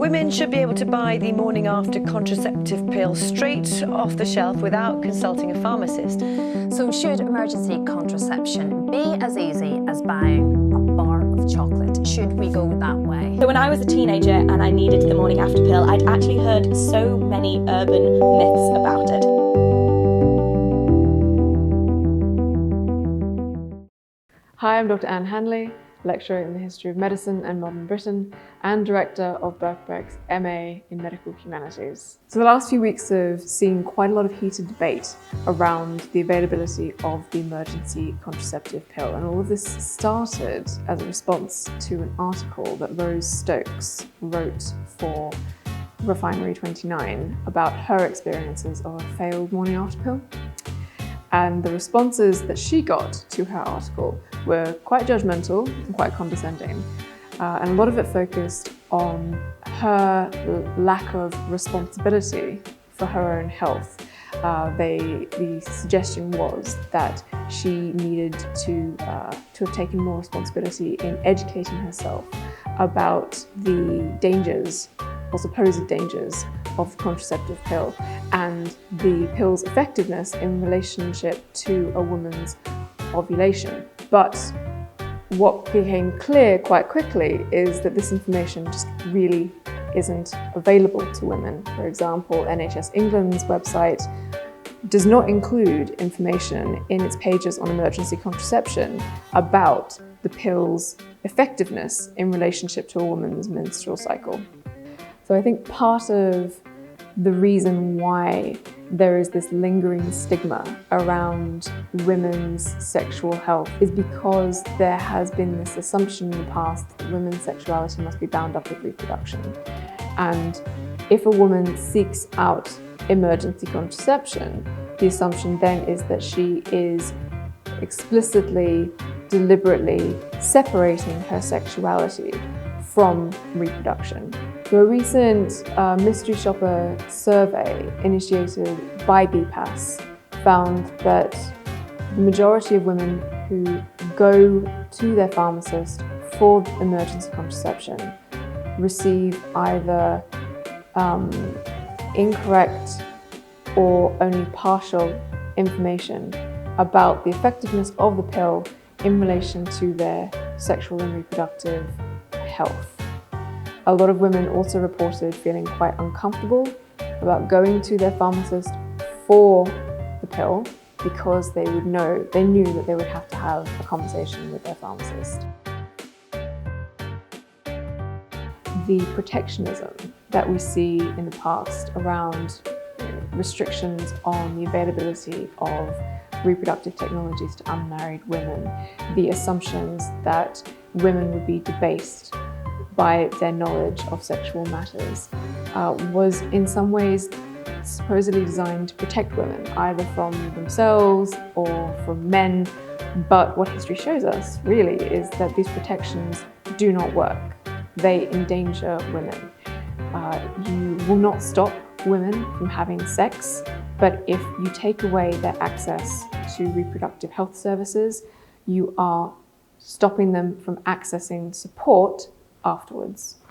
Women should be able to buy the morning after contraceptive pill straight off the shelf without consulting a pharmacist. So should emergency contraception be as easy as buying a bar of chocolate? Should we go that way? So when I was a teenager and I needed the morning after pill, I'd actually heard so many urban myths about it. Hi, I'm Dr. Anne Hanley, lecturer in the history of medicine and modern Britain and director of Birkbeck's MA in Medical Humanities. So the last few weeks have seen quite a lot of heated debate around the availability of the emergency contraceptive pill, and all of this started as a response to an article that Rose Stokes wrote for Refinery 29 about her experiences of a failed morning after pill. And the responses that she got to her article were quite judgmental and quite condescending. And a lot of it focused on her lack of responsibility for her own health. The suggestion was that she needed to have taken more responsibility in educating herself about the dangers, or supposed dangers, of the contraceptive pill and the pill's effectiveness in relationship to a woman's ovulation. But what became clear quite quickly is that this information just really isn't available to women. For example, NHS England's website does not include information in its pages on emergency contraception about the pill's effectiveness in relationship to a woman's menstrual cycle. So I think part of the reason why there is this lingering stigma around women's sexual health is because there has been this assumption in the past that women's sexuality must be bound up with reproduction. And if a woman seeks out emergency contraception, the assumption then is that she is explicitly, deliberately separating her sexuality from reproduction. So a recent mystery shopper survey initiated by BPAS found that the majority of women who go to their pharmacist for emergency contraception receive either incorrect or only partial information about the effectiveness of the pill in relation to their sexual and reproductive health. A lot of women also reported feeling quite uncomfortable about going to their pharmacist for the pill because they knew that they would have to have a conversation with their pharmacist. The protectionism that we see in the past around restrictions on the availability of reproductive technologies to unmarried women, the assumptions that women would be debased by their knowledge of sexual matters, was in some ways supposedly designed to protect women, either from themselves or from men. But what history shows us, really, is that these protections do not work. They endanger women. You will not stop women from having sex, but if you take away their access to reproductive health services, you are stopping them from accessing support afterwards.